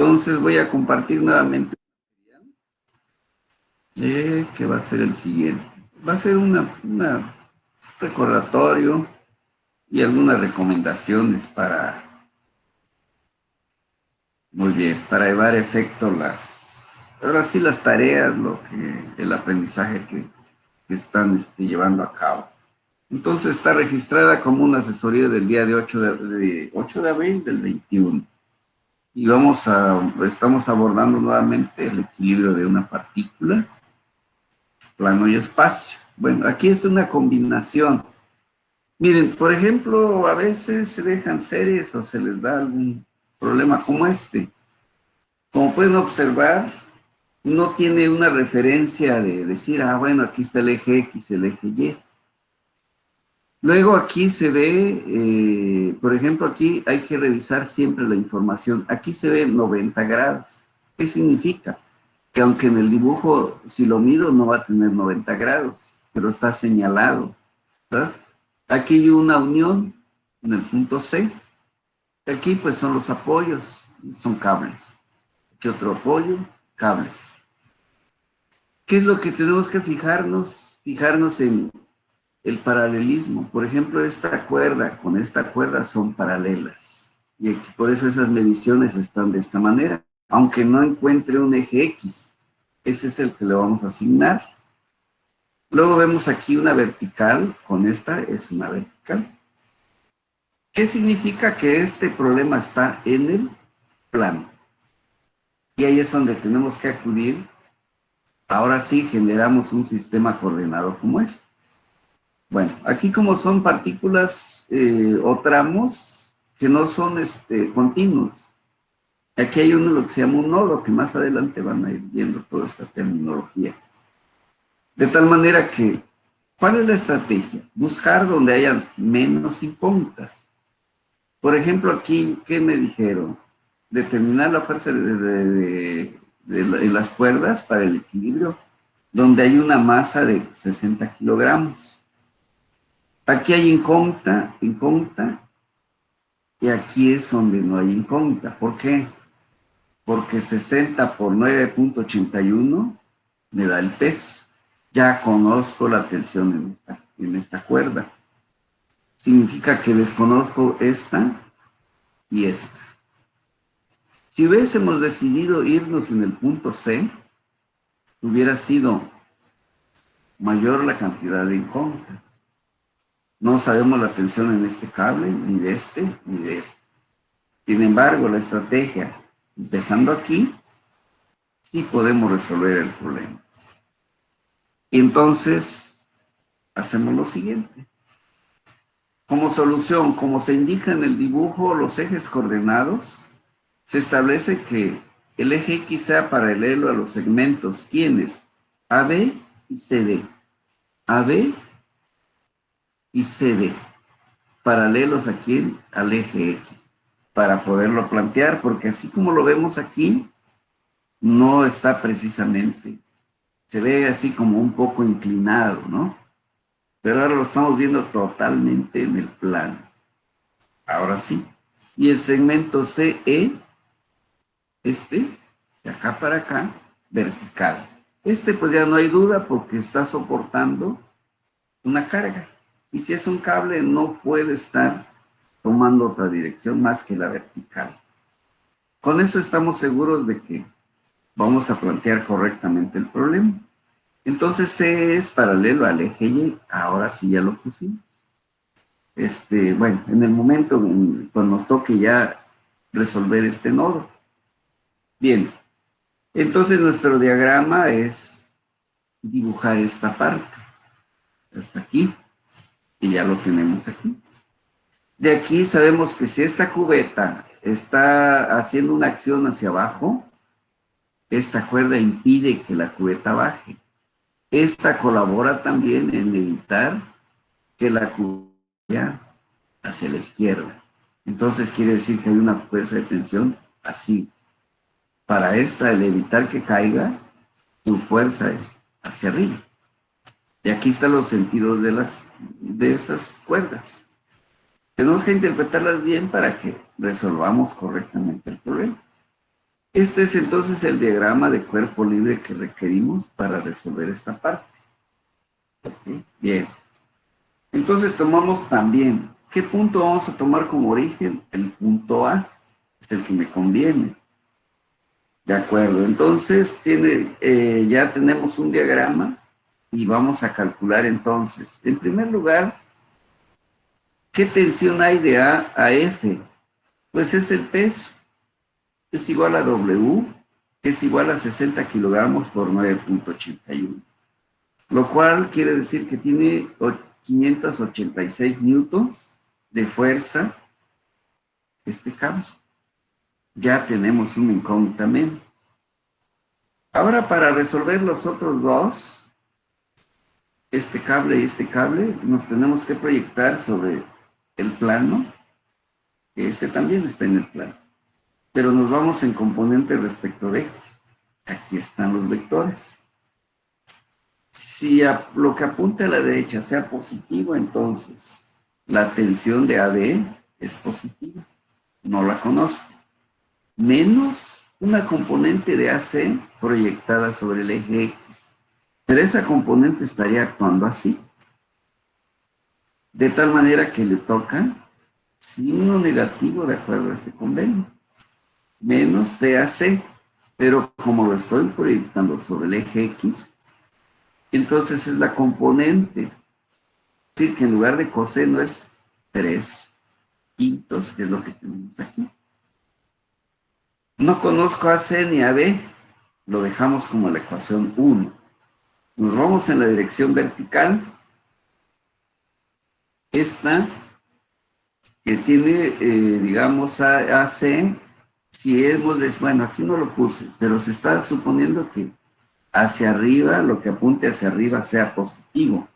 Entonces voy a compartir nuevamente que va a ser el siguiente. Va a ser un recordatorio y algunas recomendaciones para, muy bien, para llevar efecto ahora sí las tareas, el aprendizaje que están llevando a cabo. Entonces está registrada como una asesoría del día de 8 de abril del 21. Y estamos abordando nuevamente el equilibrio de una partícula, plano y espacio. Bueno, aquí es una combinación. Miren, por ejemplo, a veces se dejan series o se les da algún problema como este. Como pueden observar, no tiene una referencia de decir, bueno, aquí está el eje X, el eje Y. Luego aquí se ve, por ejemplo, aquí hay que revisar siempre la información. Aquí se ve 90 grados. ¿Qué significa? Que aunque en el dibujo, si lo mido, no va a tener 90 grados, pero está señalado, ¿verdad? Aquí hay una unión en el punto C. Aquí pues son los apoyos, son cables. Aquí otro apoyo, cables. ¿Qué es lo que tenemos que fijarnos? Fijarnos en el paralelismo. Por ejemplo, esta cuerda con esta cuerda son paralelas. Y aquí, por eso esas mediciones están de esta manera. Aunque no encuentre un eje X, ese es el que le vamos a asignar. Luego vemos aquí una vertical, con esta es una vertical. ¿Qué significa? Que este problema está en el plano. Y ahí es donde tenemos que acudir. Ahora sí generamos un sistema coordenado como este. Bueno, aquí como son partículas o tramos que no son continuos. Aquí hay lo que se llama un nodo, que más adelante van a ir viendo toda esta terminología. De tal manera que, ¿cuál es la estrategia? Buscar donde haya menos incógnitas. Por ejemplo, aquí, ¿qué me dijeron? Determinar la fuerza de las cuerdas para el equilibrio, donde hay una masa de 60 kilogramos. Aquí hay incógnita, y aquí es donde no hay incógnita. ¿Por qué? Porque 60 por 9.81 me da el peso. Ya conozco la tensión en esta cuerda. Significa que desconozco esta y esta. Si hubiésemos decidido irnos en el punto C, hubiera sido mayor la cantidad de incógnitas. No sabemos la tensión en este cable, ni de este, ni de este. Sin embargo, la estrategia, empezando aquí, sí podemos resolver el problema. Entonces, hacemos lo siguiente. Como solución, como se indica en el dibujo, los ejes coordenados, se establece que el eje X sea paralelo a los segmentos, ¿quiénes? AB y CD. AB y CD, paralelos aquí al eje X, para poderlo plantear, porque así como lo vemos aquí, no está precisamente, se ve así como un poco inclinado, ¿no? Pero ahora lo estamos viendo totalmente en el plano. Ahora sí. Y el segmento CE, de acá para acá, vertical. Pues ya no hay duda porque está soportando una carga. Y si es un cable, no puede estar tomando otra dirección más que la vertical. Con eso estamos seguros de que vamos a plantear correctamente el problema. Entonces C es paralelo al eje Y. Ahora sí ya lo pusimos. Bueno, en el momento cuando nos toque ya resolver este nodo. Bien, entonces nuestro diagrama es dibujar esta parte. Hasta aquí. Y ya lo tenemos aquí. De aquí sabemos que si esta cubeta está haciendo una acción hacia abajo, esta cuerda impide que la cubeta baje. Esta colabora también en evitar que la cubeta vaya hacia la izquierda. Entonces quiere decir que hay una fuerza de tensión así. Para esta, el evitar que caiga, su fuerza es hacia arriba. Y aquí están los sentidos de esas cuerdas. Tenemos que interpretarlas bien para que resolvamos correctamente el problema. Este es entonces el diagrama de cuerpo libre que requerimos para resolver esta parte. ¿Ok? Bien. Entonces tomamos también, ¿qué punto vamos a tomar como origen? El punto A, es el que me conviene. De acuerdo, entonces ya tenemos un diagrama y vamos a calcular entonces. En primer lugar, ¿qué tensión hay de A a F? Pues es el peso, es igual a W, que es igual a 60 kilogramos por 9,81. Lo cual quiere decir que tiene 586 newtons de fuerza este cable. Ya tenemos una incógnita menos. Ahora, para resolver los otros dos, este cable y este cable, nos tenemos que proyectar sobre el plano, que este también está en el plano. Pero nos vamos en componente respecto de X. Aquí están los vectores. Si lo que apunta a la derecha sea positivo, entonces la tensión de AB es positiva. No la conozco. Menos una componente de AC proyectada sobre el eje X. Pero esa componente estaría actuando así. De tal manera que le toca signo negativo de acuerdo a este convenio. Menos TAC. Pero como lo estoy proyectando sobre el eje X, entonces es la componente. Es decir, que en lugar de coseno es 3/5, que es lo que tenemos aquí. No conozco a C ni a B, lo dejamos como la ecuación 1. Nos vamos en la dirección vertical. Esta que tiene, digamos, AC, si hemos, bueno, aquí no lo puse, pero se está suponiendo que hacia arriba, lo que apunte hacia arriba sea positivo.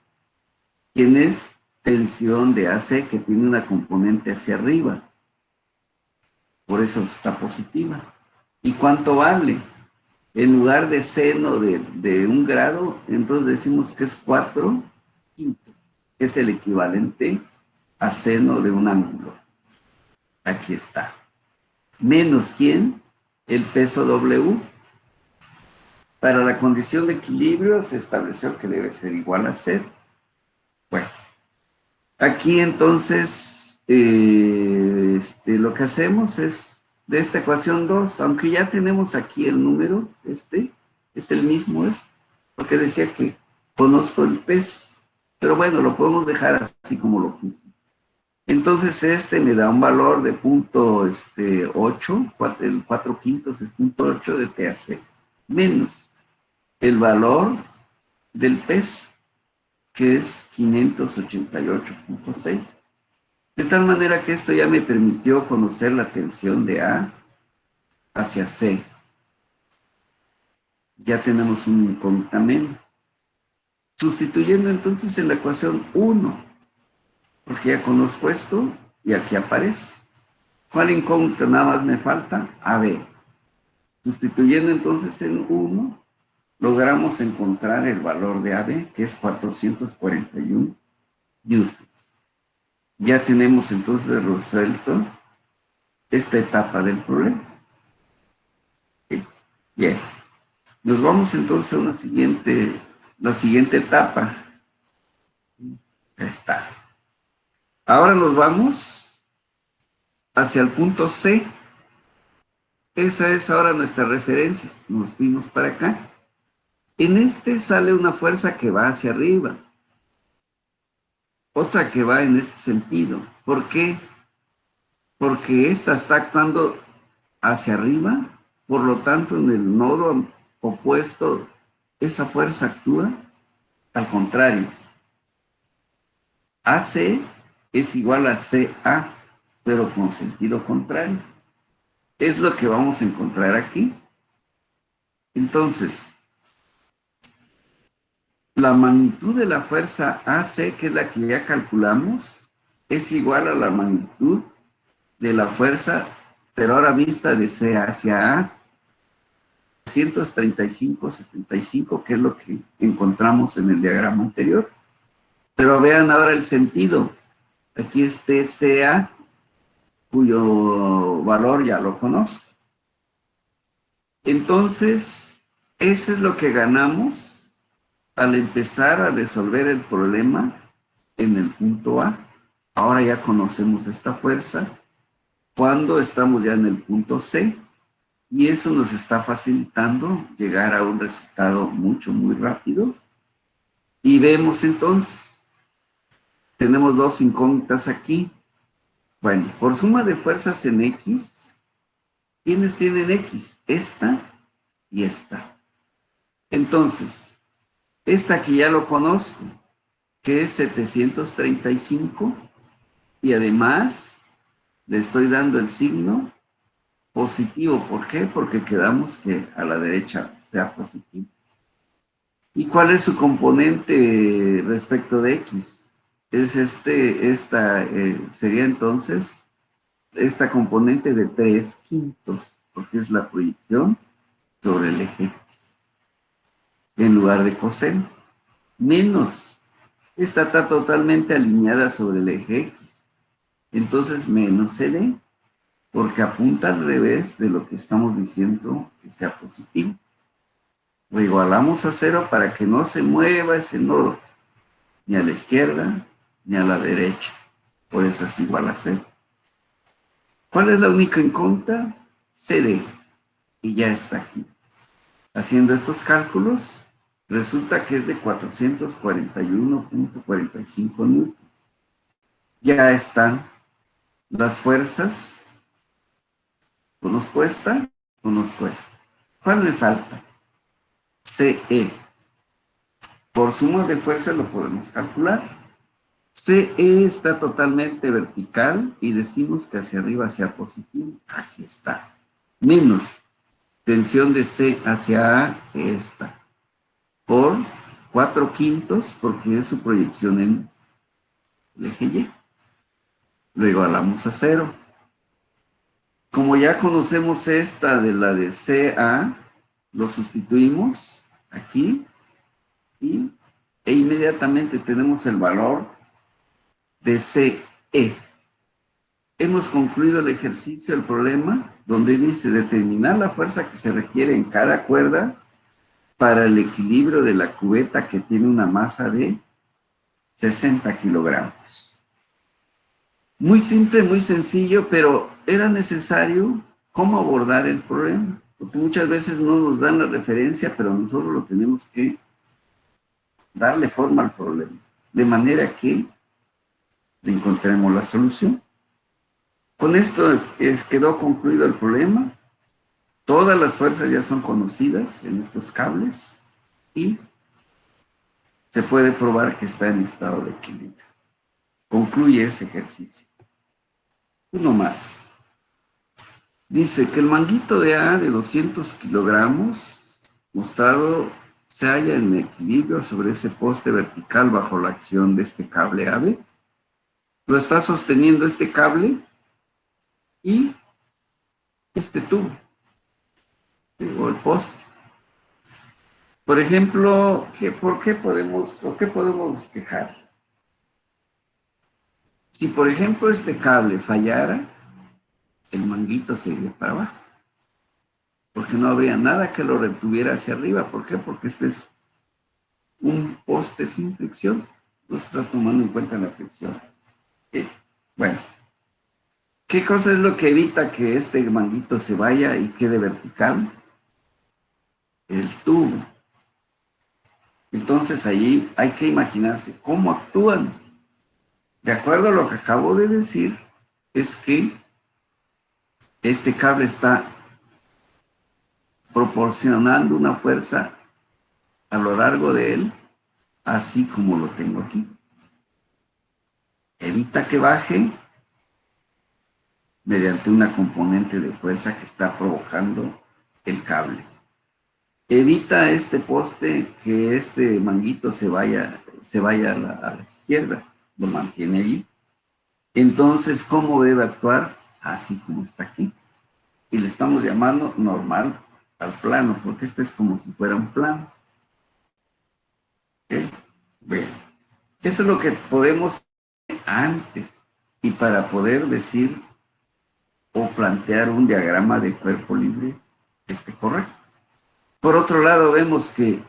¿Quién es tensión de AC que tiene una componente hacia arriba? Por eso está positiva. ¿Y cuánto vale? En lugar de seno de 1 grado, entonces decimos que es 4/5, que es el equivalente a seno de un ángulo. Aquí está. Menos ¿quién? El peso W. Para la condición de equilibrio se estableció que debe ser igual a 0. Bueno, aquí entonces lo que hacemos es de esta ecuación 2, aunque ya tenemos aquí el número, es el mismo, porque decía que conozco el peso, pero bueno, lo podemos dejar así como lo puse. Entonces me da un valor de punto 8, el 4/5 es punto 8 de TAC, menos el valor del peso, que es 588,6. De tal manera que esto ya me permitió conocer la tensión de A hacia C. Ya tenemos un incógnita menos. Sustituyendo entonces en la ecuación 1, porque ya conozco esto y aquí aparece. ¿Cuál incógnita nada más me falta? AB. Sustituyendo entonces en 1, logramos encontrar el valor de AB, que es 441 newtons. Ya tenemos entonces resuelto esta etapa del problema. Bien, nos vamos entonces a la siguiente etapa. Ya está. Ahora nos vamos hacia el punto C. Esa es ahora nuestra referencia. Nos vimos para acá. En sale una fuerza que va hacia arriba, otra que va en este sentido. ¿Por qué? Porque esta está actuando hacia arriba, por lo tanto en el nodo opuesto esa fuerza actúa al contrario. AC es igual a CA, pero con sentido contrario. Es lo que vamos a encontrar aquí. Entonces, la magnitud de la fuerza AC, que es la que ya calculamos, es igual a la magnitud de la fuerza, pero ahora vista de C hacia A, 135,75, que es lo que encontramos en el diagrama anterior. Pero vean ahora el sentido. Aquí es TCA, cuyo valor ya lo conozco. Entonces, eso es lo que ganamos al empezar a resolver el problema en el punto A. Ahora ya conocemos esta fuerza cuando estamos ya en el punto C, y eso nos está facilitando llegar a un resultado muy rápido. Y vemos entonces, tenemos dos incógnitas aquí. Bueno, por suma de fuerzas en X, ¿quiénes tienen X? Esta y esta. Entonces, esta que ya lo conozco, que es 735, y además le estoy dando el signo positivo. ¿Por qué? Porque quedamos que a la derecha sea positivo. ¿Y cuál es su componente respecto de X? Es sería entonces esta componente de 3/5, porque es la proyección sobre el eje X, en lugar de coseno, menos, esta está totalmente alineada sobre el eje X, entonces menos CD, porque apunta al revés de lo que estamos diciendo que sea positivo. Lo igualamos a 0 para que no se mueva ese nodo, ni a la izquierda, ni a la derecha. Por eso es igual a 0. ¿Cuál es la única incógnita? CD. Y ya está aquí. Haciendo estos cálculos, resulta que es de 441.45 newtons. Ya están las fuerzas. ¿Nos cuesta o nos cuesta? ¿Cuál me falta? CE. Por suma de fuerza lo podemos calcular. CE está totalmente vertical y decimos que hacia arriba sea positivo. Aquí está. Menos tensión de C hacia A, esta. Por 4/5, porque es su proyección en el eje Y. Lo igualamos a 0. Como ya conocemos esta de la de CA, lo sustituimos aquí e inmediatamente tenemos el valor de CE. Hemos concluido el ejercicio, el problema, donde dice determinar la fuerza que se requiere en cada cuerda para el equilibrio de la cubeta que tiene una masa de 60 kilogramos. Muy simple, muy sencillo, pero era necesario cómo abordar el problema, porque muchas veces no nos dan la referencia, pero nosotros lo tenemos que darle forma al problema, de manera que encontremos la solución. Con esto quedó concluido el problema. Todas las fuerzas ya son conocidas en estos cables y se puede probar que está en estado de equilibrio. Concluye ese ejercicio. Uno más. Dice que el manguito de A de 200 kilogramos mostrado se halla en equilibrio sobre ese poste vertical bajo la acción de este cable AB. Lo está sosteniendo este cable y este tubo, o el poste. Por ejemplo, ¿por qué podemos, o qué podemos quejar? Si, por ejemplo, este cable fallara, el manguito se iría para abajo, porque no habría nada que lo retuviera hacia arriba. ¿Por qué? Porque este es un poste sin fricción, no se está tomando en cuenta la fricción. Bueno, ¿qué cosa es lo que evita que este manguito se vaya y quede vertical? El tubo. Entonces allí hay que imaginarse cómo actúan. De acuerdo a lo que acabo de decir, es que este cable está proporcionando una fuerza a lo largo de él, así como lo tengo aquí. Evita que baje mediante una componente de fuerza que está provocando el cable. Evita este poste que este manguito se vaya a la izquierda, lo mantiene allí. Entonces, ¿cómo debe actuar? Así como está aquí. Y le estamos llamando normal al plano, porque este es como si fuera un plano. ¿Okay? Bueno, eso es lo que podemos hacer antes. Y para poder decir o plantear un diagrama de cuerpo libre, esté correcto. Por otro lado, vemos que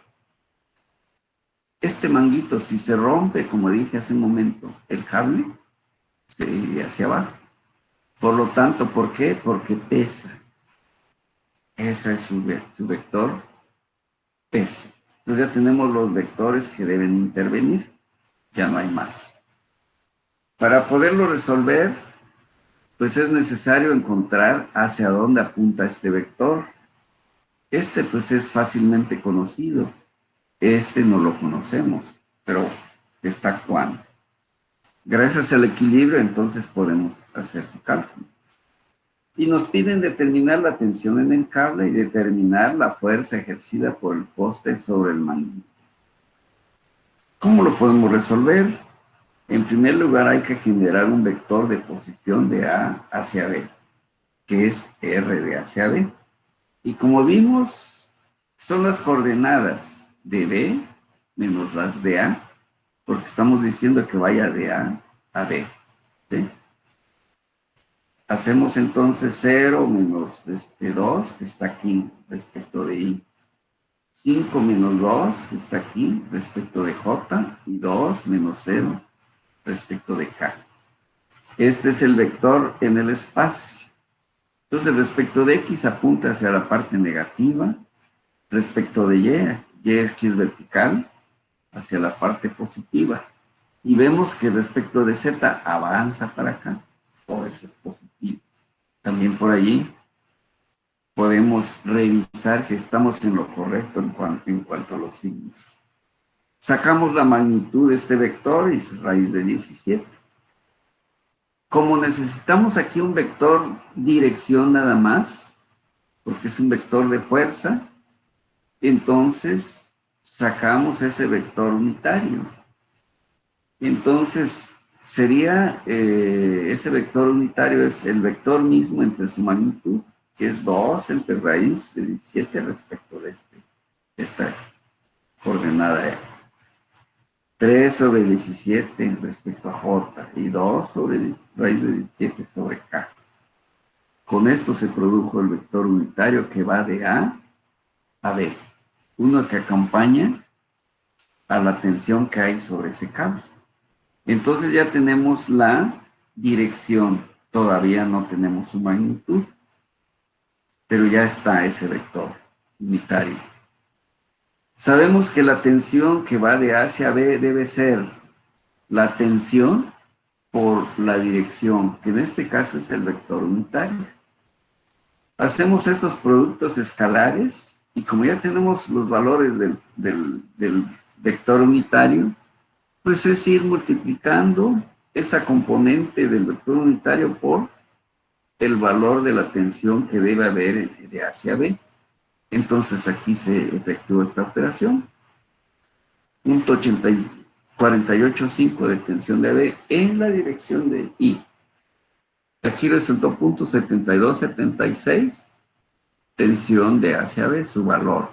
este manguito, si se rompe, como dije hace un momento, el cable se iría hacia abajo. Por lo tanto, ¿por qué? Porque pesa. Ese es su vector peso. Entonces ya tenemos los vectores que deben intervenir. Ya no hay más. Para poderlo resolver, pues es necesario encontrar hacia dónde apunta este vector. Este pues es fácilmente conocido. Este no lo conocemos, pero está actuando. Gracias al equilibrio, entonces podemos hacer su cálculo. Y nos piden determinar la tensión en el cable y determinar la fuerza ejercida por el poste sobre el manguito. ¿Cómo lo podemos resolver? En primer lugar, hay que generar un vector de posición de A hacia B, que es R de hacia B. Y como vimos, son las coordenadas de B menos las de A, porque estamos diciendo que vaya de A B. ¿Sí? Hacemos entonces 0 menos 2, que está aquí respecto de I. 5 menos 2, que está aquí respecto de J. Y 2 menos 0 respecto de K. Este es el vector en el espacio. Entonces, respecto de X apunta hacia la parte negativa. Respecto de Y aquí es vertical, hacia la parte positiva. Y vemos que respecto de Z avanza para acá. Por eso es positivo. También por allí podemos revisar si estamos en lo correcto en cuanto a los signos. Sacamos la magnitud de este vector y es raíz de 17. Como necesitamos aquí un vector dirección nada más, porque es un vector de fuerza, entonces sacamos ese vector unitario. Entonces sería, ese vector unitario es el vector mismo entre su magnitud, que es 2 entre raíz de 17 respecto de esta coordenada 3 sobre 17 respecto a J y 2 sobre raíz de 17 sobre K. Con esto se produjo el vector unitario que va de A a B, uno que acompaña a la tensión que hay sobre ese cable. Entonces ya tenemos la dirección, todavía no tenemos su magnitud, pero ya está ese vector unitario. Sabemos que la tensión que va de A hacia B debe ser la tensión por la dirección, que en este caso es el vector unitario. Hacemos estos productos escalares y como ya tenemos los valores del vector unitario, pues es ir multiplicando esa componente del vector unitario por el valor de la tensión que debe haber de A hacia B. Entonces aquí se efectúa esta operación. Punto 48,5 de tensión de B en la dirección de I. Aquí resultó punto 72,76 tensión de A hacia B, su valor.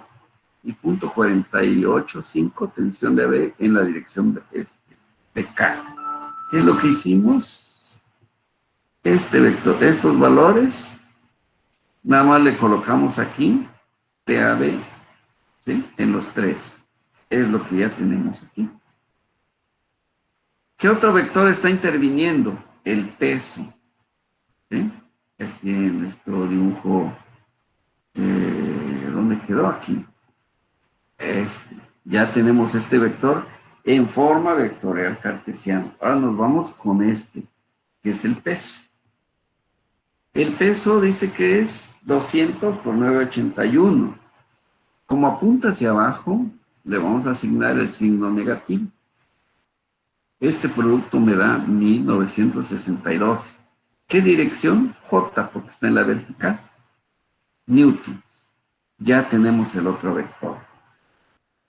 Y punto 48,5 tensión de B en la dirección de K. ¿Qué es lo que hicimos? Este vector, estos valores, nada más le colocamos aquí, TAB, ¿sí? En los tres. Es lo que ya tenemos aquí. ¿Qué otro vector está interviniendo? El peso. ¿Sí? Aquí en nuestro dibujo, ¿dónde quedó? Aquí. Ya tenemos este vector en forma vectorial cartesiana. Ahora nos vamos con este, que es el peso. El peso dice que es 200 por 981. Como apunta hacia abajo, le vamos a asignar el signo negativo. Este producto me da 1962. ¿Qué dirección? J, porque está en la vertical. Newtons. Ya tenemos el otro vector.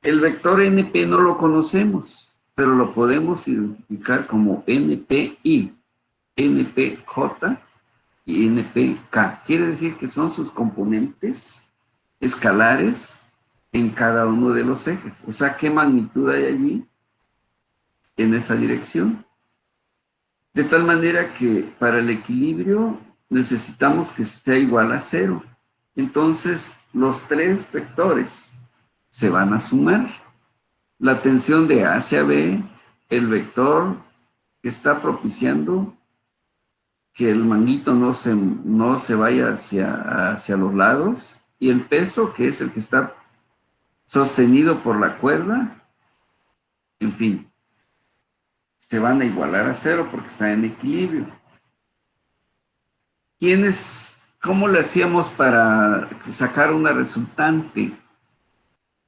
El vector NP no lo conocemos, pero lo podemos identificar como NPI, NPJ y NPK. Quiere decir que son sus componentes escalares en cada uno de los ejes. O sea, ¿qué magnitud hay allí en esa dirección? De tal manera que para el equilibrio necesitamos que sea igual a 0. Entonces, los tres vectores se van a sumar. La tensión de A hacia B, el vector que está propiciando que el manguito no se vaya hacia los lados, y el peso, que es el que está sostenido por la cuerda, en fin, se van a igualar a cero porque están en equilibrio. ¿Cómo le hacíamos para sacar una resultante?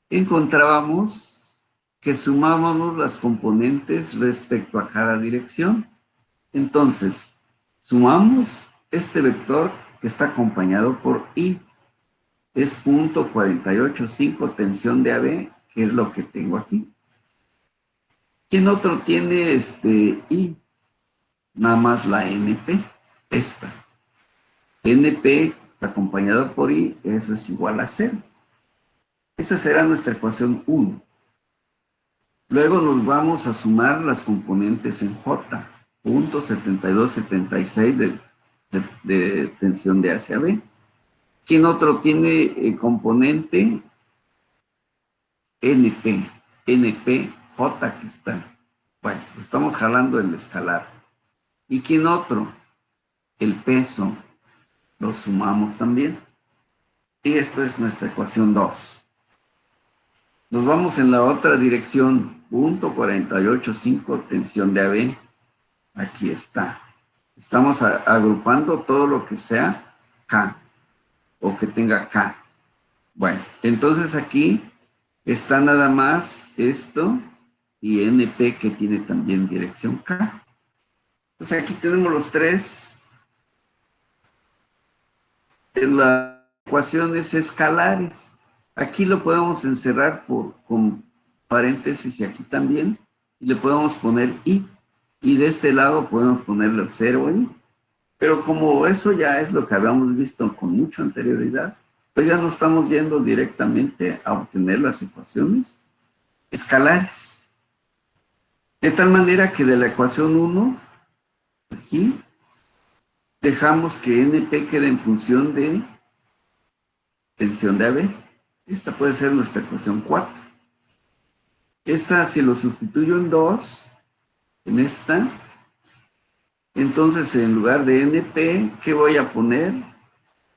Encontrábamos que sumábamos las componentes respecto a cada dirección. Entonces, sumamos este vector que está acompañado por I. Es punto 485 tensión de AB, que es lo que tengo aquí. ¿Quién otro tiene I? Nada más la NP, esta. NP acompañado por I, eso es igual a 0. Esa será nuestra ecuación 1. Luego nos vamos a sumar las componentes en J, punto 7276 de tensión de A hacia B. ¿Quién otro tiene componente? NP, NPJ que está. Bueno, estamos jalando el escalar. ¿Y quién otro? El peso. Lo sumamos también. Y esto es nuestra ecuación 2. Nos vamos en la otra dirección, punto 485, tensión de AB. Aquí está. Estamos agrupando todo lo que sea K o que tenga K. Bueno, entonces aquí está nada más esto y NP que tiene también dirección K. Entonces aquí tenemos los tres en las ecuaciones escalares. Aquí lo podemos encerrar con paréntesis y aquí también. Y le podemos poner I. Y de este lado podemos ponerle el 0 I. Pero como eso ya es lo que habíamos visto con mucha anterioridad, pues ya no estamos yendo directamente a obtener las ecuaciones escalares. De tal manera que de la ecuación 1, aquí, dejamos que NP quede en función de tensión de AB. Esta puede ser nuestra ecuación 4. Esta, si lo sustituyo en 2, en esta, entonces en lugar de NP, ¿qué voy a poner?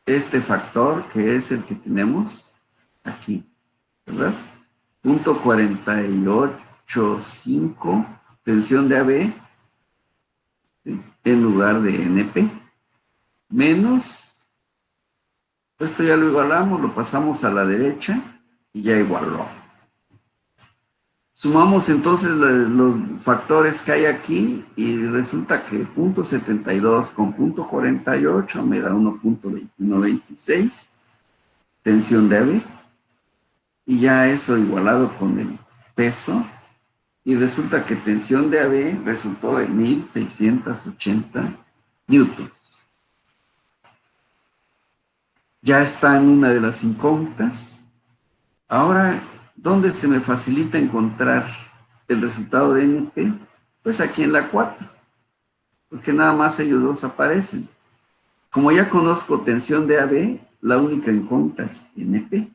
Este factor, que es el que tenemos aquí, ¿verdad? Punto 485, tensión de AB, ¿sí? En lugar de NP, menos, esto ya lo igualamos, lo pasamos a la derecha y ya igualó. Sumamos entonces los factores que hay aquí y resulta que punto 72 con punto 48 me da 1.2126, tensión de AB, y ya eso igualado con el peso, y resulta que tensión de AB resultó de 1680 newtons. Ya está en una de las incógnitas. Ahora, ¿dónde se me facilita encontrar el resultado de NP? Pues aquí en la 4, porque nada más ellos dos aparecen. Como ya conozco tensión de AB, la única incógnita es NP.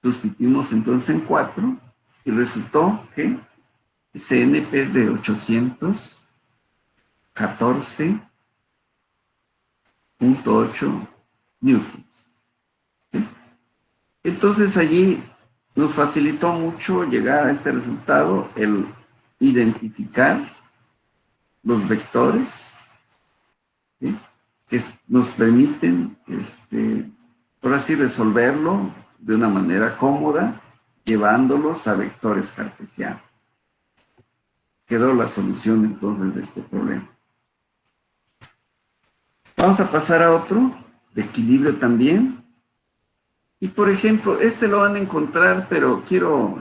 Sustituimos entonces en 4 y resultó que ese NP es de 814.8 newtons. ¿Sí? Entonces allí nos facilitó mucho llegar a este resultado, el identificar los vectores, ¿sí? Que nos permiten, por así resolverlo de una manera cómoda, llevándolos a vectores cartesianos. Quedó la solución entonces de este problema. Vamos a pasar a otro, de equilibrio también. Y por ejemplo, lo van a encontrar, pero quiero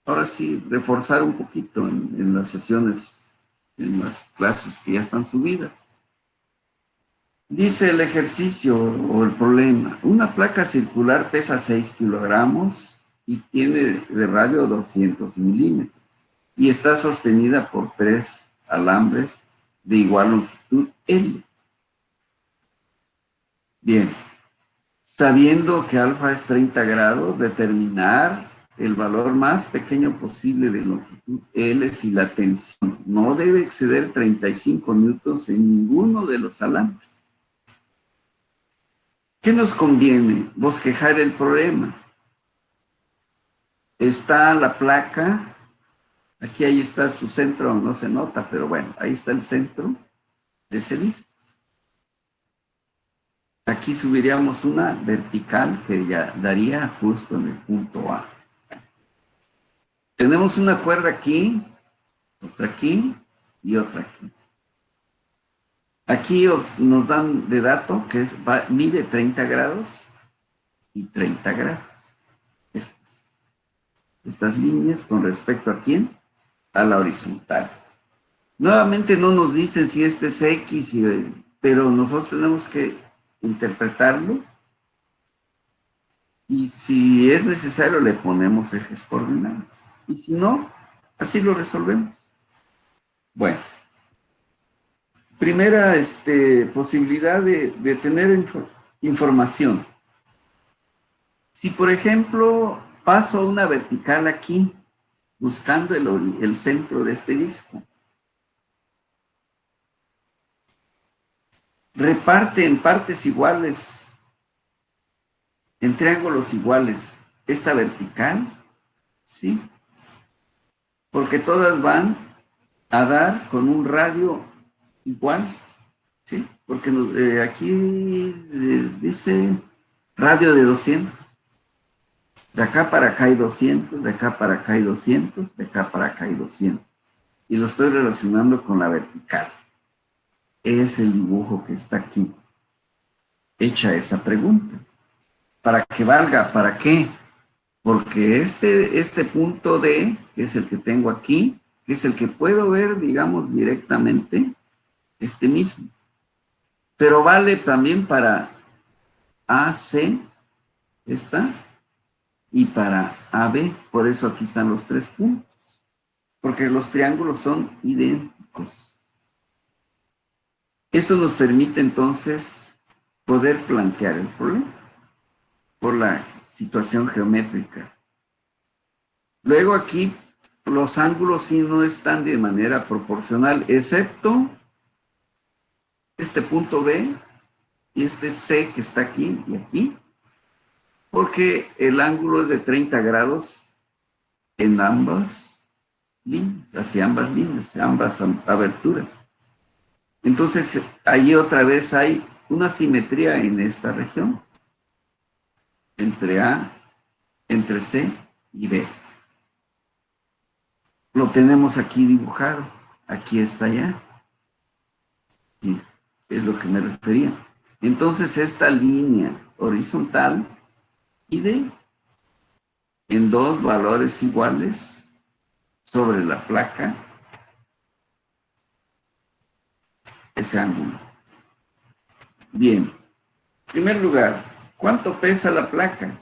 ahora sí reforzar un poquito en las sesiones, en las clases que ya están subidas. Dice el ejercicio o el problema: una placa circular pesa 6 kilogramos y tiene de radio 200 milímetros y está sostenida por 3 alambres de igual longitud L. Bien, sabiendo que alfa es 30 grados, determinar el valor más pequeño posible de longitud L si la tensión no debe exceder 35 newtons en ninguno de los alambres. ¿Qué nos conviene? Bosquejar el problema. Está la placa, aquí ahí está su centro, no se nota, pero bueno, ahí está el centro de ese disco. Aquí subiríamos una vertical que ya daría justo en el punto A. Tenemos una cuerda aquí, otra aquí y otra aquí. Aquí nos dan de dato que mide 30 grados y 30 grados. Estas líneas con respecto a quién? A la horizontal. Nuevamente no nos dicen si este es X, pero nosotros tenemos que interpretarlo y si es necesario le ponemos ejes coordinados. Y si no, así lo resolvemos. Bueno, primera posibilidad de tener información. Si, por ejemplo, paso una vertical aquí, buscando el centro de este disco, reparte en partes iguales, en triángulos iguales, esta vertical, ¿sí? Porque todas van a dar con un radio igual, ¿sí? Porque aquí dice radio de 200. De acá para acá hay 200, de acá para acá hay 200, de acá para acá hay 200. Y lo estoy relacionando con la vertical. Es el dibujo que está aquí. Hecha esa pregunta. Para que valga, ¿para qué? Porque este punto D, que es el que tengo aquí, que es el que puedo ver, digamos, directamente, este mismo. Pero vale también para AC, esta, y para AB. Por eso aquí están los 3 puntos. Porque los triángulos son idénticos. Eso nos permite entonces poder plantear el problema por la situación geométrica. Luego aquí los ángulos sí no están de manera proporcional, excepto este punto B y este C que está aquí y aquí, porque el ángulo es de 30 grados en ambas líneas, hacia ambas líneas, ambas aberturas. Entonces, ahí otra vez hay una simetría en esta región, entre A, entre C y B. Lo tenemos aquí dibujado, aquí está ya. Y es lo que me refería. Entonces, esta línea horizontal mide en 2 valores iguales sobre la placa ese ángulo. Bien, en primer lugar, ¿cuánto pesa la placa?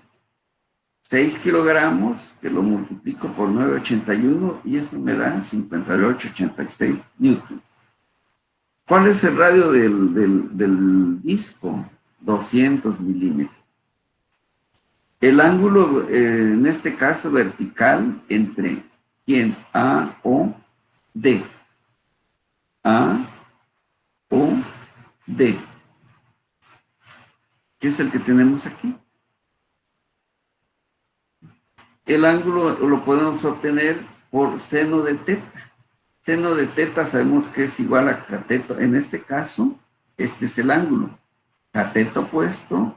6 kilogramos, que lo multiplico por 9,81 y eso me da 58,86 newtons. ¿Cuál es el radio del disco? 200 milímetros. El ángulo, en este caso vertical, entre ¿quién? A, O, D. A, O, D. ¿Qué es el que tenemos aquí? El ángulo lo podemos obtener por seno de teta. Seno de teta sabemos que es igual a cateto. En este caso, este es el ángulo. Cateto opuesto,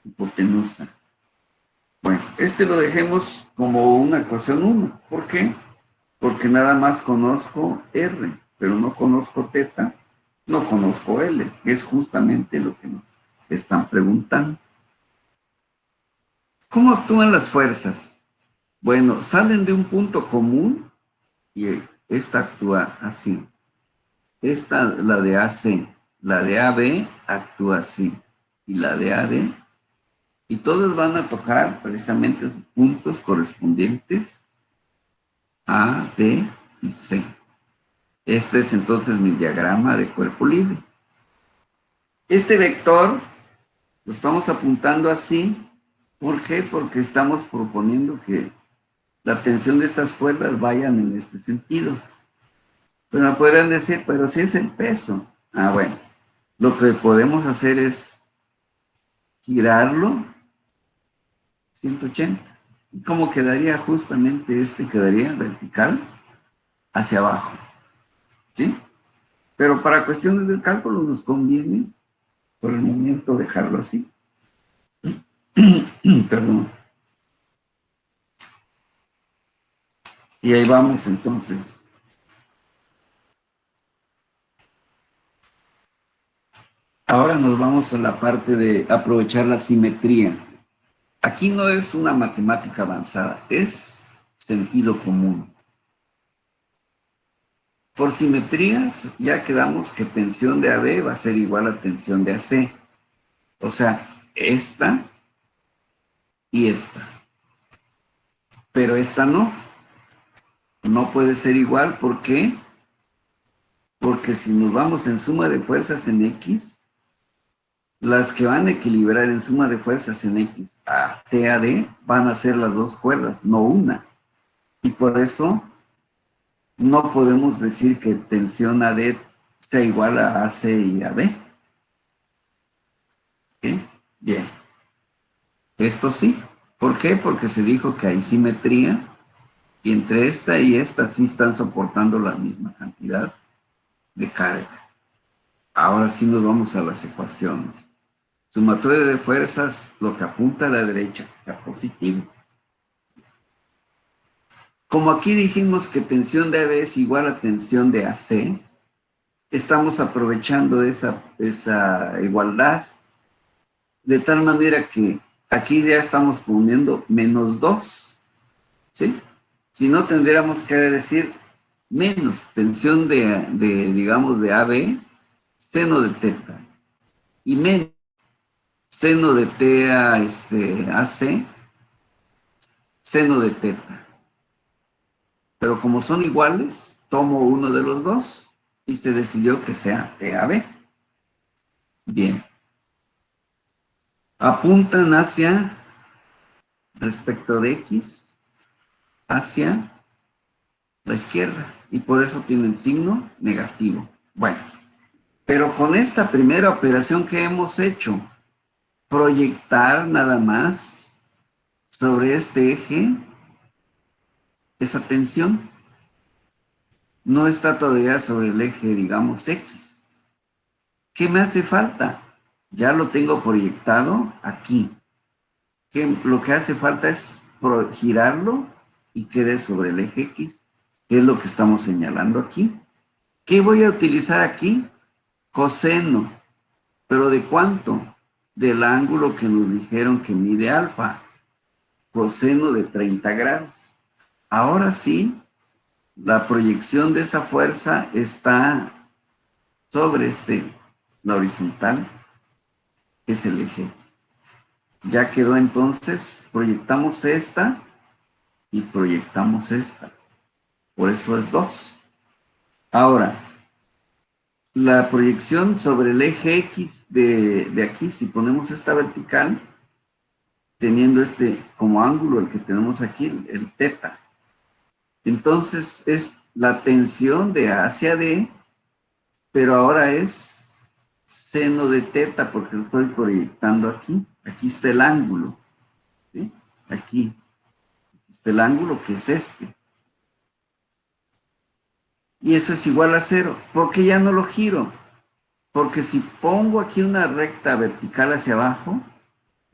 hipotenusa. Bueno, lo dejemos como una ecuación 1. ¿Por qué? Porque nada más conozco R, pero no conozco teta, no conozco L, que es justamente lo que nos están preguntando. ¿Cómo actúan las fuerzas? Bueno, salen de un punto común y esta actúa así. Esta, la de AC, la de AB actúa así y la de AD. Y todos van a tocar precisamente los puntos correspondientes A, D y C. Este es entonces mi diagrama de cuerpo libre. Este vector Lo estamos apuntando así. ¿Por qué? Porque estamos proponiendo que la tensión de estas cuerdas vayan en este sentido. Pero me podrían decir, pero si es el peso. Ah, bueno. Lo que podemos hacer es girarlo 180. ¿Y cómo quedaría justamente este? Quedaría vertical hacia abajo. ¿Sí? Pero para cuestiones del cálculo nos conviene por el momento dejarlo así. Perdón. Y ahí vamos entonces. Ahora nos vamos a la parte de aprovechar la simetría. Aquí no es una matemática avanzada, es sentido común. Por simetrías ya quedamos que tensión de AB va a ser igual a tensión de AC. O sea, esta y esta. Pero esta no. No puede ser igual. ¿Por qué? Porque si nos vamos en suma de fuerzas en X, las que van a equilibrar en suma de fuerzas en X a TAD van a ser las dos cuerdas, no una. Y por eso no podemos decir que tensión AD sea igual a AC y AB. ¿Sí? Bien. Esto sí. ¿Por qué? Porque se dijo que hay simetría y entre esta y esta sí están soportando la misma cantidad de carga. Ahora sí nos vamos a las ecuaciones. Sumatoria de fuerzas, lo que apunta a la derecha, que está positivo. Como aquí dijimos que tensión de AB es igual a tensión de AC, estamos aprovechando esa igualdad, de tal manera que aquí ya estamos poniendo menos 2, ¿sí? Si no, tendríamos que decir menos tensión digamos, de AB, seno de teta, y menos seno de TA AC, seno de teta. Pero como son iguales, tomo uno de los dos y se decidió que sea TAB. Bien. Apuntan hacia, respecto de X, hacia la izquierda. Y por eso tienen signo negativo. Bueno, pero con esta primera operación que hemos hecho, proyectar nada más sobre este eje esa tensión. No está todavía sobre el eje, digamos, X. ¿Qué me hace falta? Ya lo tengo proyectado aquí. Lo que hace falta es girarlo y quede sobre el eje X, que es lo que estamos señalando aquí. ¿Qué voy a utilizar aquí? Coseno. ¿Pero de cuánto? Del ángulo que nos dijeron que mide alfa. Coseno de 30 grados. Ahora sí, la proyección de esa fuerza está sobre la horizontal, que es el eje X. Ya quedó entonces, proyectamos esta y proyectamos esta. Por eso es 2. Ahora, la proyección sobre el eje X de aquí, si ponemos esta vertical, teniendo como ángulo el que tenemos aquí, el teta. Entonces es la tensión de A hacia D, pero ahora es seno de teta porque lo estoy proyectando aquí. Aquí está el ángulo. ¿Sí? Aquí está el ángulo que es este. Y eso es igual a 0. ¿Por qué ya no lo giro? Porque si pongo aquí una recta vertical hacia abajo,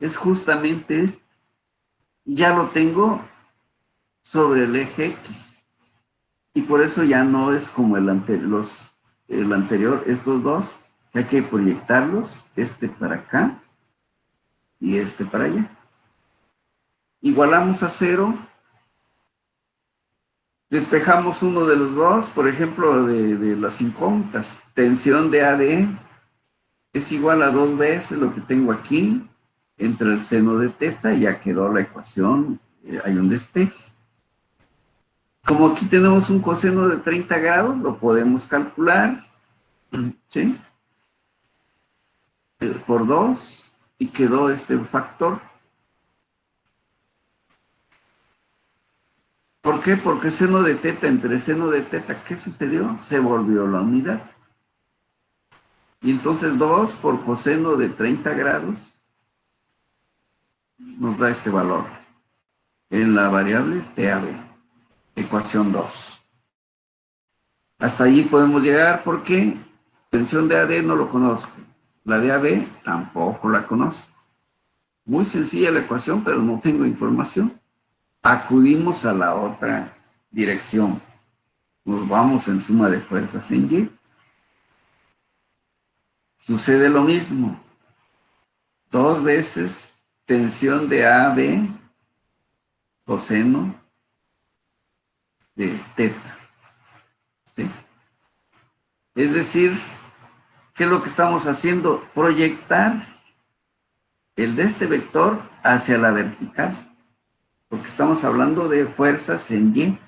es justamente este. Y ya lo tengo sobre el eje X. Y por eso ya no es como el anterior, estos dos, que hay que proyectarlos, este para acá y este para allá. Igualamos a 0, despejamos uno de los dos, por ejemplo, de las incógnitas. Tensión de AD es igual a 2 veces lo que tengo aquí, entre el seno de teta, y ya quedó la ecuación, hay un despeje. Como aquí tenemos un coseno de 30 grados, lo podemos calcular, ¿sí? Por 2, y quedó este factor. ¿Por qué? Porque seno de teta entre seno de teta, ¿qué sucedió? Se volvió la unidad. Y entonces 2 por coseno de 30 grados nos da este valor en la variable TAB, ecuación 2. Hasta allí podemos llegar porque tensión de AD no lo conozco. La de AB tampoco la conozco. Muy sencilla la ecuación, pero no tengo información. Acudimos a la otra dirección. Nos vamos en suma de fuerzas en Y. Sucede lo mismo. 2 veces tensión de AB coseno de teta. ¿Sí? Es decir, ¿qué es lo que estamos haciendo? Proyectar el de este vector hacia la vertical. Porque estamos hablando de fuerzas en Y.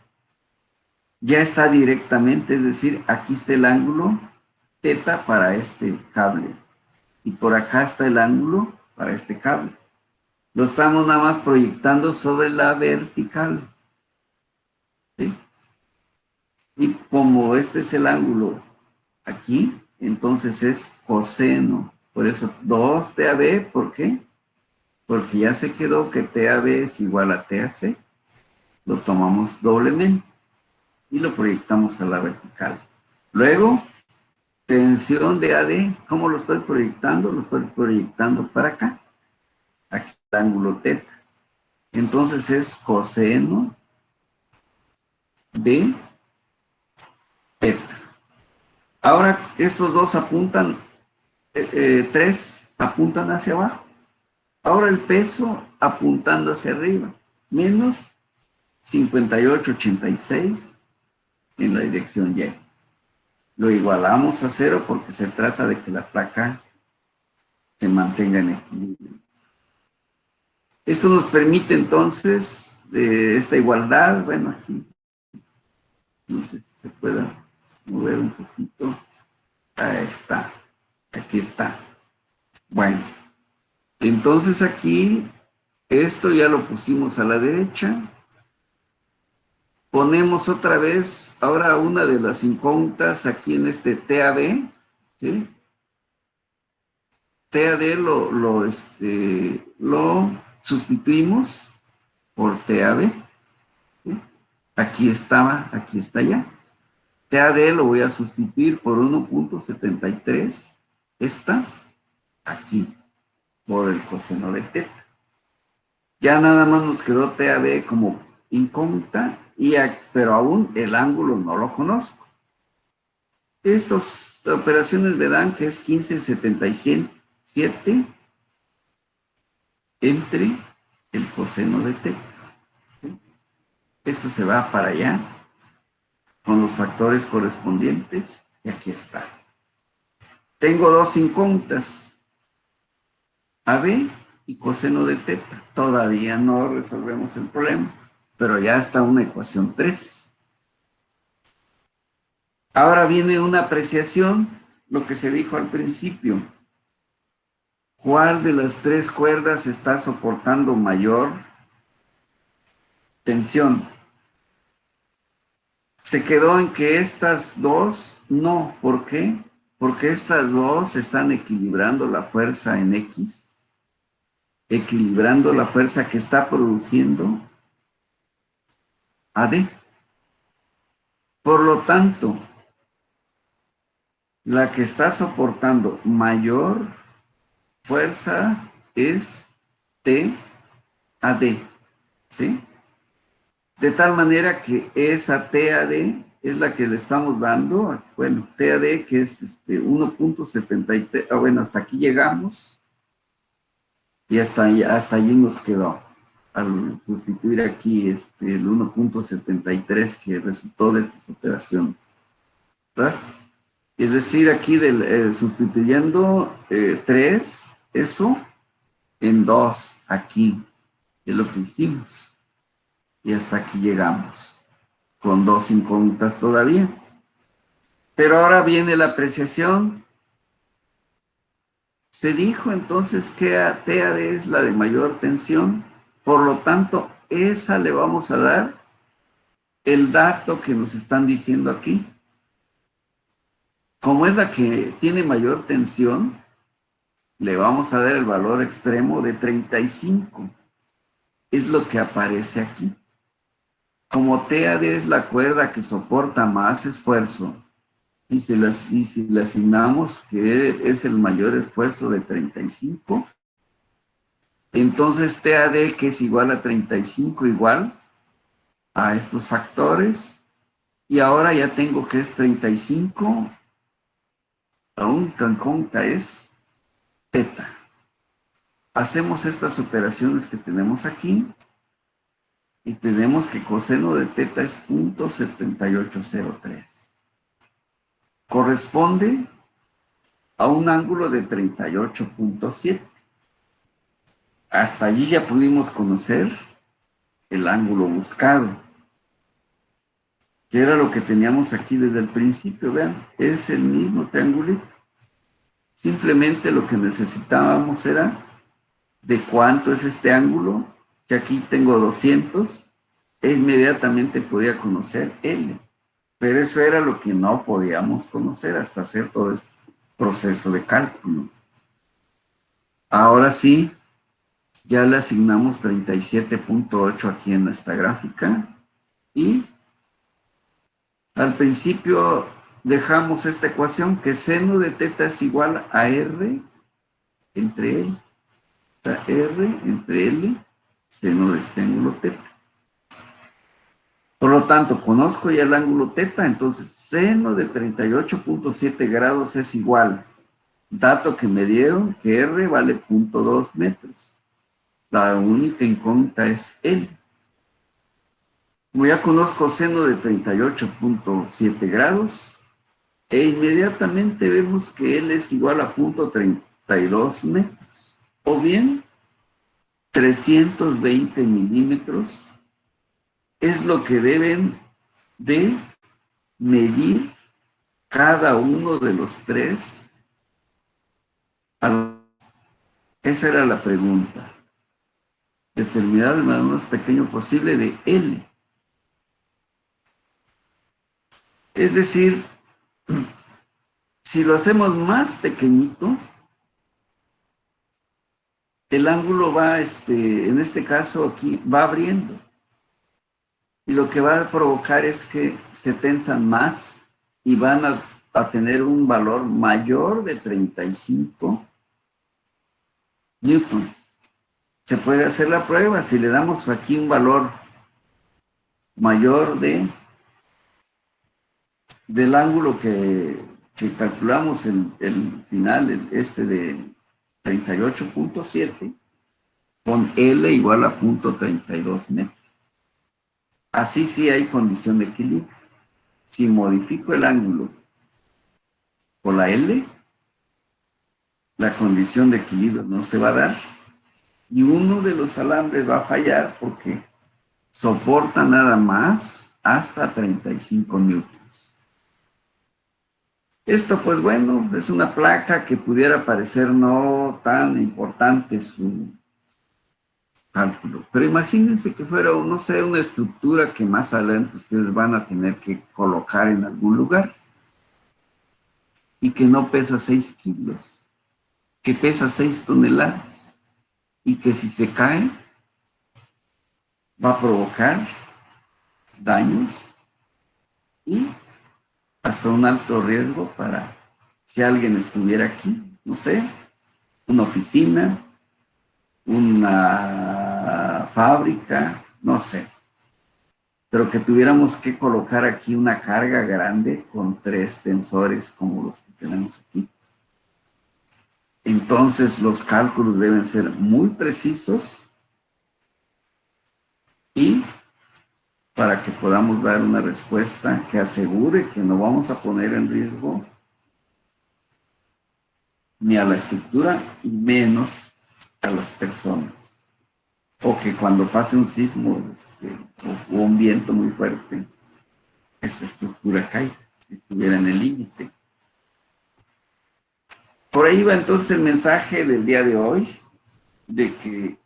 Ya está directamente, es decir, aquí está el ángulo teta para este cable. Y por acá está el ángulo para este cable. Lo estamos nada más proyectando sobre la vertical. ¿Sí? Y como este es el ángulo aquí, entonces es coseno. Por eso 2TAB, ¿por qué? Porque ya se quedó que TAB es igual a TAC. Lo tomamos doblemente y lo proyectamos a la vertical. Luego, tensión de AD, ¿cómo lo estoy proyectando? Lo estoy proyectando para acá. Aquí el ángulo teta. Entonces es coseno de teta. Ahora estos dos apuntan, tres apuntan hacia abajo. Ahora el peso apuntando hacia arriba, menos 58,86 en la dirección Y. Lo igualamos a 0 porque se trata de que la placa se mantenga en equilibrio. Esto nos permite entonces esta igualdad, bueno, aquí no sé si se pueda mover un poquito. Ahí está, aquí está. Bueno, entonces aquí esto ya lo pusimos a la derecha. Ponemos otra vez ahora una de las incógnitas aquí en este TAB, ¿sí? TAD lo sustituimos por TAB, ¿sí? Aquí estaba, aquí está ya. TAD lo voy a sustituir por 1,73, esta, aquí, por el coseno de teta. Ya nada más nos quedó TAB como incógnita, pero aún el ángulo no lo conozco. Estas operaciones me dan que es 15,77 entre el coseno de teta. ¿Sí? Esto se va para allá con los factores correspondientes y aquí está. Tengo dos incógnitas, AB y coseno de teta. Todavía no resolvemos el problema, pero ya está una ecuación 3. Ahora viene una apreciación, lo que se dijo al principio. ¿Cuál de las tres cuerdas está soportando mayor tensión? Se quedó en que estas dos no. ¿Por qué? Porque estas dos están equilibrando la fuerza en X, equilibrando la fuerza que está produciendo AD. Por lo tanto, la que está soportando mayor fuerza es TAD, ¿sí? De tal manera que esa TAD es la que le estamos dando, bueno, TAD que es 1,73, bueno, hasta aquí llegamos y hasta allí nos quedó. Al sustituir aquí el 1,73 que resultó de estas operaciones, ¿verdad? Es decir, aquí sustituyendo 3, eso, en 2, aquí, es lo que hicimos. Y hasta aquí llegamos, con dos incógnitas todavía. Pero ahora viene la apreciación. Se dijo entonces que TAD es la de mayor tensión, por lo tanto, esa le vamos a dar el dato que nos están diciendo aquí. Como es la que tiene mayor tensión, le vamos a dar el valor extremo de 35. Es lo que aparece aquí. Como TAD es la cuerda que soporta más esfuerzo, y si le asignamos que es el mayor esfuerzo de 35, entonces TAD, que es igual a 35, igual a estos factores, y ahora ya tengo que es 35, aún conca es teta. Hacemos estas operaciones que tenemos aquí, y tenemos que coseno de teta es 0.7803. Corresponde a un ángulo de 38.7. Hasta allí ya pudimos conocer el ángulo buscado, que era lo que teníamos aquí desde el principio. Vean, es el mismo triangulito. Simplemente lo que necesitábamos era de cuánto es este ángulo. Si aquí tengo 200, e inmediatamente podía conocer L. Pero eso era lo que no podíamos conocer hasta hacer todo este proceso de cálculo. Ahora sí, ya le asignamos 37.8 aquí en esta gráfica, y al principio dejamos esta ecuación que seno de teta es igual a R entre L. O sea, R entre L, seno de este ángulo teta. Por lo tanto, conozco ya el ángulo teta, entonces seno de 38.7 grados es igual. Dato que me dieron, que R vale 0.2 metros. La única incógnita es L. Como ya conozco seno de 38.7 grados, e inmediatamente vemos que L es igual a 0.32 metros, o bien 320 milímetros es lo que deben de medir cada uno de los tres. Esa era la pregunta. Determinar el más pequeño posible de L. Es decir, si lo hacemos más pequeñito, el ángulo va, en este caso aquí, va abriendo. Y lo que va a provocar es que se tensan más y van a tener un valor mayor de 35 newtons. Se puede hacer la prueba. Si le damos aquí un valor mayor del ángulo que calculamos el final, de 38.7, con L igual a 0.32 metros. Así sí hay condición de equilibrio. Si modifico el ángulo por la L, la condición de equilibrio no se va a dar, y uno de los alambres va a fallar porque soporta nada más hasta 35 newtons. Esto, pues bueno, es una placa que pudiera parecer no tan importante su cálculo, pero imagínense que fuera, no sé, una estructura que más adelante ustedes van a tener que colocar en algún lugar y que no pesa 6 kilos, que pesa 6 toneladas y que si se cae va a provocar daños y hasta un alto riesgo para si alguien estuviera aquí, no sé, una oficina, una fábrica, no sé, pero que tuviéramos que colocar aquí una carga grande con 3 tensores como los que tenemos aquí. Entonces los cálculos deben ser muy precisos y para que podamos dar una respuesta que asegure que no vamos a poner en riesgo ni a la estructura y menos a las personas. O que cuando pase un sismo o un viento muy fuerte, esta estructura caiga, si estuviera en el límite. por ahí va entonces el mensaje del día de hoy, de que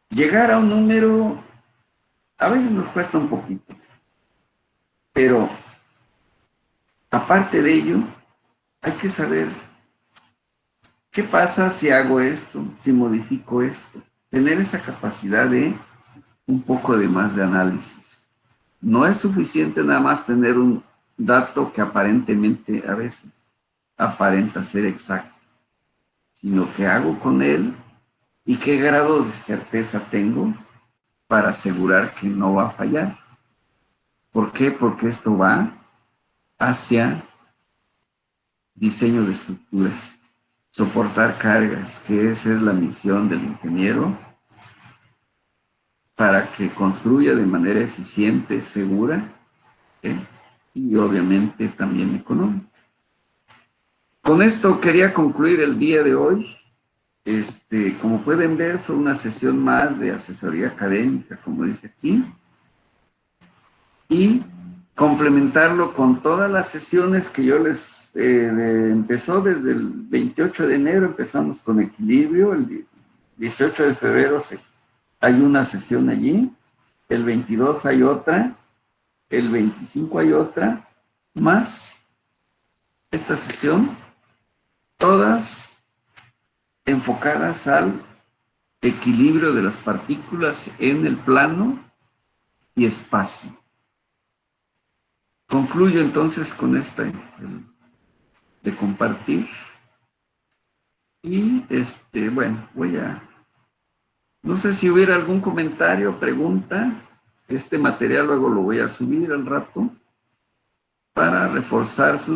llegar a un número a veces nos cuesta un poquito, pero aparte de ello, hay que saber qué pasa si hago esto, si modifico esto, tener esa capacidad de un poco de más de análisis. No es suficiente nada más tener un dato que aparentemente a veces aparenta ser exacto, sino que hago con él y qué grado de certeza tengo para asegurar que no va a fallar. ¿Por qué? Porque esto va hacia diseño de estructuras, soportar cargas, que esa es la misión del ingeniero, para que construya de manera eficiente, segura, ¿eh? Y obviamente también económica. Con esto quería concluir el día de hoy. Como pueden ver, fue una sesión más de asesoría académica, como dice aquí, y complementarlo con todas las sesiones que yo les empezó desde el 28 de enero, empezamos con equilibrio, el 18 de febrero hay una sesión allí, el 22 hay otra, el 25 hay otra, más esta sesión, todas enfocadas al equilibrio de las partículas en el plano y espacio. Concluyo entonces con esta de compartir y bueno, no sé si hubiera algún comentario, pregunta. Este material luego lo voy a subir al rato para reforzar sus